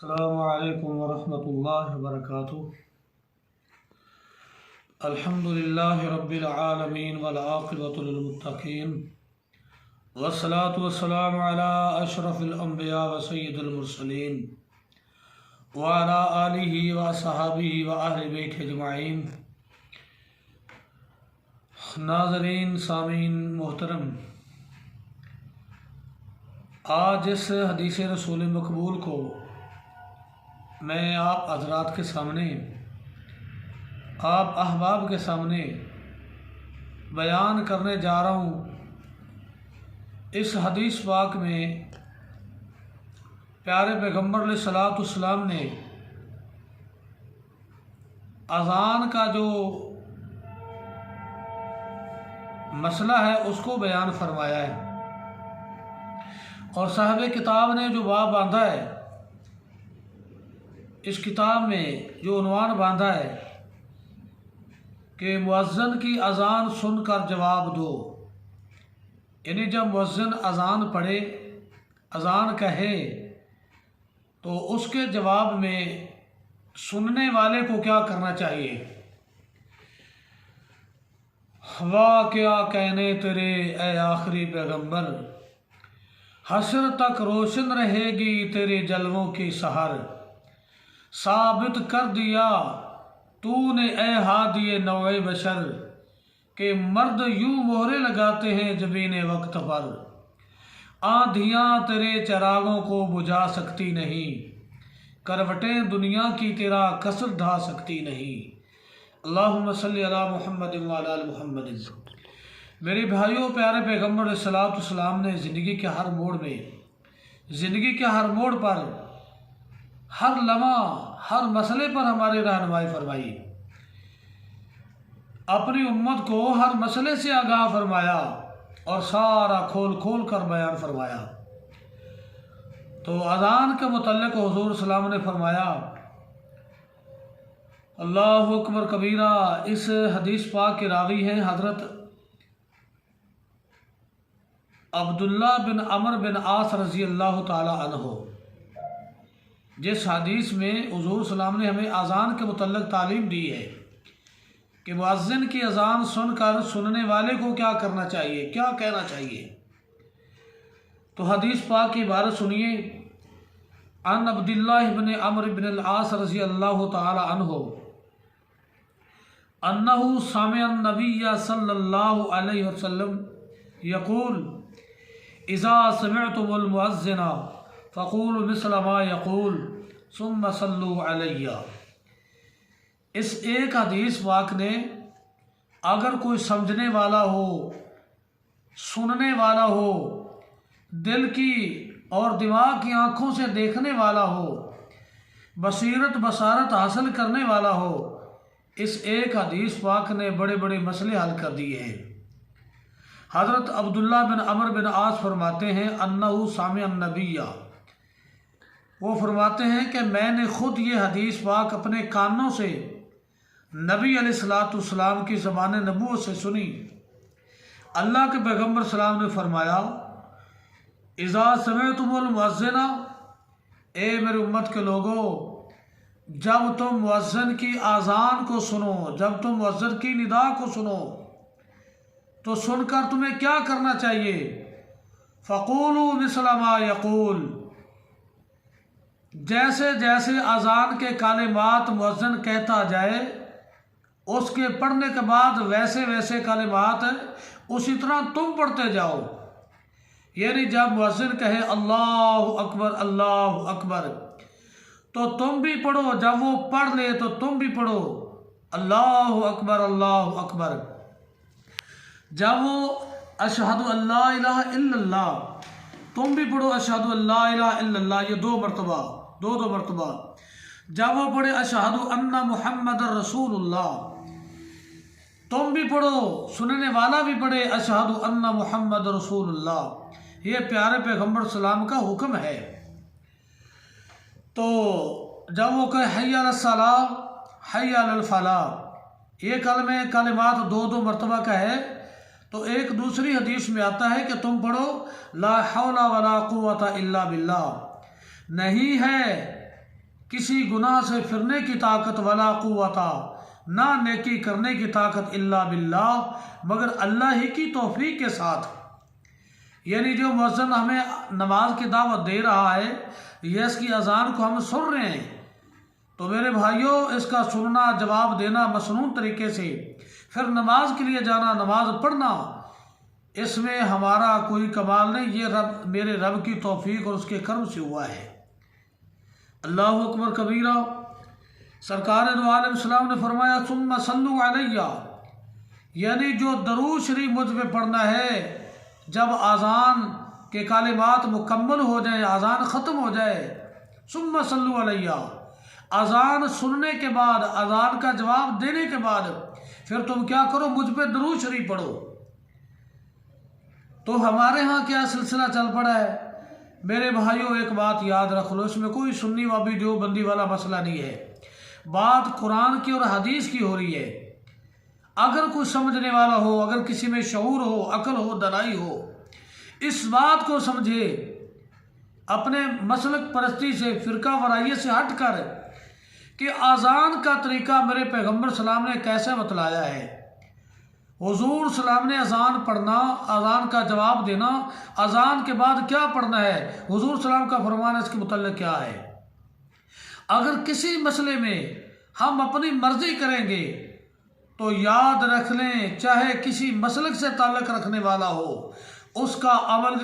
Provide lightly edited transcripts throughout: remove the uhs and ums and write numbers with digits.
अस्सलामुअलैकुम वरहमतुल्लाहि वबरकातुहू। अल्हम्दुलिल्लाहि रब्बिल आलमीन वल आक़िबतु लिल मुत्तक़ीन वस्सलातु वस्सलामु अला अशरफिल अंबिया व सय्यिदिल मुरसलीन व अला आलिहि व अस्हाबिहि व अहलि बैति अजमाइन। नाज़रीन सामीन मोहतरम, आज इस हदीस रसूल मकबूल को मैं आप हज़रात के सामने, आप अहबाब के सामने बयान करने जा रहा हूँ। इस हदीस पाक में प्यारे पैगम्बर अलैहिस्सलाम ने अज़ान का जो मसला है उसको बयान फरमाया है, और साहब किताब ने जो बाब बांधा है, इस किताब में जो उन्वान बांधा है कि मुअज्जिन की अज़ान सुनकर जवाब दो। यानी जब मुअज्जिन अज़ान पढ़े, अज़ान कहे, तो उसके जवाब में सुनने वाले को क्या करना चाहिए। वाह क्या कहने तेरे ए आखिरी पैगंबर, हश्र तक रोशन रहेगी तेरे जलवों की सहर। साबित कर दिया तूने ए हादिए नौए बशर, के मर्द यूं मोहरे लगाते हैं जबीने वक्त पर। आंधियाँ तेरे चरागों को बुझा सकती नहीं, करवटें दुनिया की तेरा कसर ढा सकती नहीं। अल्लाहुम्मा सल्ली अला मुहम्मद व अला आलि मुहम्मद। मेरे भाइयों, प्यारे पैगम्बर अलैहिस्सलाम ने ज़िंदगी के हर मोड़ में, ज़िंदगी के हर मोड़ पर, हर लम्हा, हर मसले पर हमारी रहनुमाई फरमाई। अपनी उम्मत को हर मसले से आगाह फरमाया और सारा खोल खोल कर बयान फरमाया। तो अज़ान के मुतल्लिक़ हुज़ूर सल्लल्लाहु अलैहि वसल्लम ने फरमाया, अल्लाहु अकबर कबीरा। इस हदीस पाक के रावी हैं हज़रत अब्दुल्ला बिन अमर बिन आस रज़ी अल्लाह ताला अन्हो। जिस हदीस में हुज़ूर सल्लल्लाहु अलैहि वसल्लम ने हमें अज़ान के मुतल्लिक़ तालीम दी है कि मुअज्जिन की अज़ान सुनकर सुनने वाले को क्या करना चाहिए, क्या कहना चाहिए। तो हदीस पाक की इबारत सुनिए। अन अब्दुल्लाह इब्न अमर इब्न अल-आस रज़ी अल्लाह ताला अन्हो अन्नहु समिअ नबिय्य सल्लल्लाहु अलैहि वसल्लम यक़ूल इज़ा समिअतुमुल मुअज्जिना फ़क़ूलू मिस्ल मा यक़ूल सुम्मा सल्लू अलैया। इस एक हदीस पाक ने अगर कोई समझने वाला हो, सुनने वाला हो, दिल की और दिमाग की आँखों से देखने वाला हो, बसीरत बसारत हासिल करने वाला हो, इस एक हदीस पाक ने बड़े बड़े मसले हल कर दिए हैं। हज़रत अब्दुल्ला बिन अमर बिन आस फरमाते हैं अन्नहु सामिअ नबिय्या, वो फरमाते हैं कि मैंने ख़ुद ये हदीस पाक अपने कानों से नबी अलैहिस्सलाम की ज़बान नबूवत से सुनी। अल्लाह के पैगम्बर सलाम ने फरमाया, इज़ा समिअतुमुल मुअज्जिना, ए मेरी उम्मत के लोगों, जब तुम मुअज्जिन की आज़ान को सुनो, जब तुम मुअज्जिन की निदा को सुनो, तो सुनकर तुम्हें क्या करना चाहिए। फ़क़ूलू मिस्ल मा यक़ूल, जैसे जैसे अज़ान के कलिमात मुअज्जिन कहता जाए, उसके पढ़ने के बाद वैसे वैसे कलिमात उसी तरह तुम पढ़ते जाओ। यानी जब मुअज्जिन कहे अल्लाहु अकबर, तो तुम भी पढ़ो। जब वो पढ़ ले तो तुम भी पढ़ो अल्लाहु अकबर। जब वो अशहदु अल्ला इलाहा इल्लल्लाह, तुम भी पढ़ो अशहदु अल्ला इलाहा इल्लल्लाह, ये दो मरतबा। जब वो पढ़े अशहदु अन्ना मुहम्मदर रसूलुल्लाह, तुम भी पढ़ो, सुनने वाला भी पढ़े अशहदु अन्ना मुहम्मदर रसूलुल्लाह। ये प्यारे पैगम्बर सलाम का हुक्म है। तो जब वो कहे हय्या अलस सलाह हय्या अलल फलाह, ये कलिमात दो मरतबा का है। तो एक दूसरी हदीस में आता है कि तुम पढ़ो ला हौला वला कुव्वता इल्ला बिल्लाह, नहीं है किसी गुनाह से फिरने की ताकत वला कुव्वता, ना नेकी करने की ताकत इल्ला बिल्लाह, मगर अल्लाह ही की तौफीक के साथ। यानी जो मुअज्जिन हमें नमाज की दावत दे रहा है या इसकी अजान को हम सुन रहे हैं, तो मेरे भाइयों इसका सुनना, जवाब देना मसनून तरीके से, फिर नमाज के लिए जाना, नमाज पढ़ना, इसमें हमारा कोई कमाल नहीं, ये रब, मेरे रब की तौफीक और उसके कर्म से हुआ है। अल्लाह अकबर कबीरा। सरकार दो आलम सलाम ने फरमाया सुम्मा सल्लु अलैया, यानी जो दरूद शरीफ मुझ पे पढ़ना है, जब आज़ान के कालिमात मुकम्मल हो जाए, आज़ान ख़त्म हो जाए, सुम्मा सल्लु अलैया, आज़ान सुनने के बाद, आज़ान का जवाब देने के बाद फिर तुम क्या करो, मुझ पे दरूद शरीफ पढ़ो। तो हमारे यहाँ क्या सिलसिला चल पड़ा है मेरे भाइयों, एक बात याद रख लो, इसमें कोई सुन्नी वाबी देवबंदी वाला मसला नहीं है, बात कुरान की और हदीस की हो रही है। अगर कोई समझने वाला हो, अगर किसी में शऊर हो, अकल हो, दलाई हो, इस बात को समझे, अपने मसलक परस्ती से, फ़िरका वराइयत से हट कर कि आज़ान का तरीका मेरे पैगम्बर सलाम ने कैसे बतलाया है। हुजूर सलाम ने अज़ान पढ़ना, अज़ान का जवाब देना, अज़ान के बाद क्या पढ़ना है, हुजूर सलाम का फरमान इसके मुतल्लिक़ क्या है। अगर किसी मसले में हम अपनी मर्ज़ी करेंगे तो याद रख लें, चाहे किसी मसलक से ताल्लुक़ रखने वाला हो, उसका अमल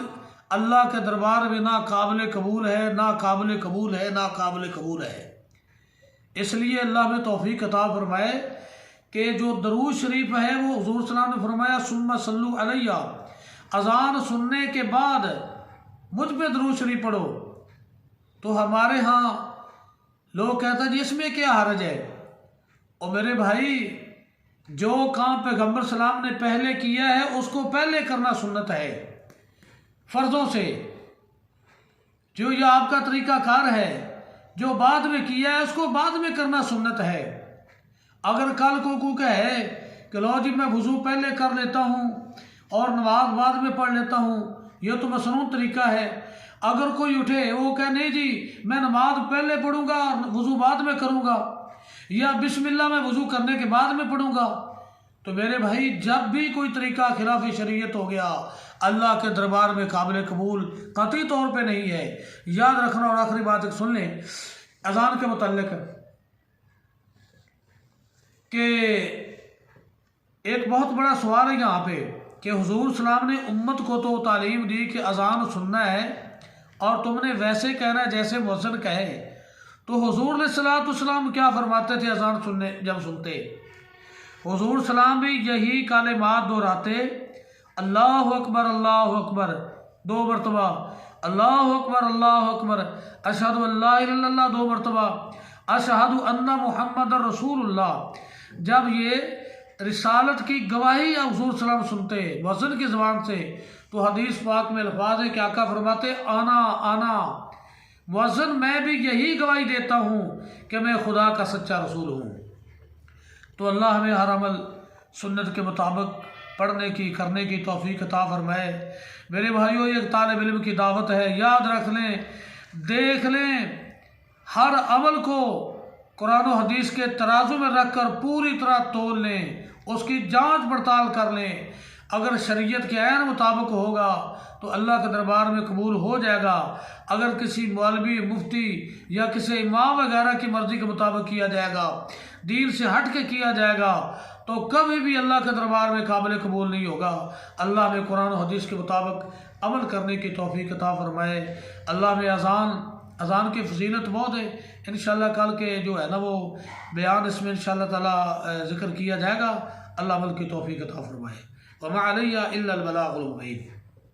अल्लाह के दरबार में ना काबिल कबूल है, ना काबिल कबूल है, ना काबिल कबूल है। इसलिए अल्लाह में तौफीक अता फरमाए कि जो दरूद शरीफ है वो हुजूर सल्लल्लाहु अलैहि वसल्लम ने फरमाया सुम्मा सल्लु अलैया, अज़ान सुनने के बाद मुझ पे दरूद शरीफ पढ़ो। तो हमारे यहाँ लोग कहते हैं जी इसमें क्या हर्ज है। और मेरे भाई, जो काम पैगम्बर सलाम ने पहले किया है उसको पहले करना सुन्नत है, फ़र्ज़ों से। जो ये आपका तरीक़ाकार है, जो बाद में किया है उसको बाद में करना सुन्नत है। अगर कल को कहे कि लो जी मैं वज़ू पहले कर लेता हूँ और नमाज बाद में पढ़ लेता हूँ, यह तो मसनून तरीका है। अगर कोई उठे वो कहे नहीं जी मैं नमाज पहले पढ़ूंगा और वज़ू बाद में करूँगा, या बिस्मिल्लाह मैं वज़ू करने के बाद में पढ़ूंगा, तो मेरे भाई जब भी कोई तरीका खिलाफ शरीयत हो गया, अल्लाह के दरबार में काबिल कबूल कतई तौर पे नहीं है। याद रखना। और आखिरी बात एक सुन लें अज़ान के मुतल्लिक़ कि एक बहुत बड़ा सवाल है यहाँ पे कि हुजूर सलाम ने उम्मत को तो तालीम दी कि अज़ान सुनना है और तुमने वैसे कहना है जैसे मुअज्जिन कहे। तो हुजूर अलैहिस्सलाम क्या फरमाते थे अज़ान सुनने जब सुनते? हुजूर सलाम भी यही कालिमात दोहराते, अल्लाहु अकबर 2 मरतबा, अल्लाहु अकबर, अशहदु अल्ला इलाहा इल्लल्लाह 2 मरतबा, अशहदु अन्ना मुहम्मदर रसूलुल्लाह। जब ये रिसालत की गवाही हुजूर सलाम सुनते मुअज्जिन की ज़बान से, तो हदीस पाक में अल्फाज है कि आका फरमाते आना मुअज्जिन मैं भी यही गवाही देता हूँ कि मैं खुदा का सच्चा रसूल हूँ। तो अल्लाह हमें हर अमल सुन्नत के मुताबिक पढ़ने की, करने की तौफीक अता फरमाए। मेरे भाइयों, ये तालिब इल्म की दावत है, याद रख लें, देख लें, हर अमल को कुरान और हदीस के तराजू में रख कर पूरी तरह तोल लें, उसकी जांच पड़ताल कर लें। अगर शरीयत के ऐन मुताबिक होगा तो अल्लाह के दरबार में कबूल हो जाएगा। अगर किसी मौलवी, मुफ्ती या किसी इमाम वगैरह की मर्ज़ी के मुताबिक किया जाएगा, दीन से हट के किया जाएगा, तो कभी भी अल्लाह के दरबार में काबिल कबूल नहीं होगा। अल्लाह में कुरान और हदीस के मुताबिक अमल करने की तौफीक अता फरमाए। अल्लाह में अज़ान की फजीलत बहुत है। इंशाअल्लाह कल के जो है ना वो बयान इसमें इंशाअल्लाह ताला ज़िक्र किया जाएगा। अल्लाह अमल की तौफीक अता फरमाए। वमा अलैया इल्लल बलागुल मुबीन।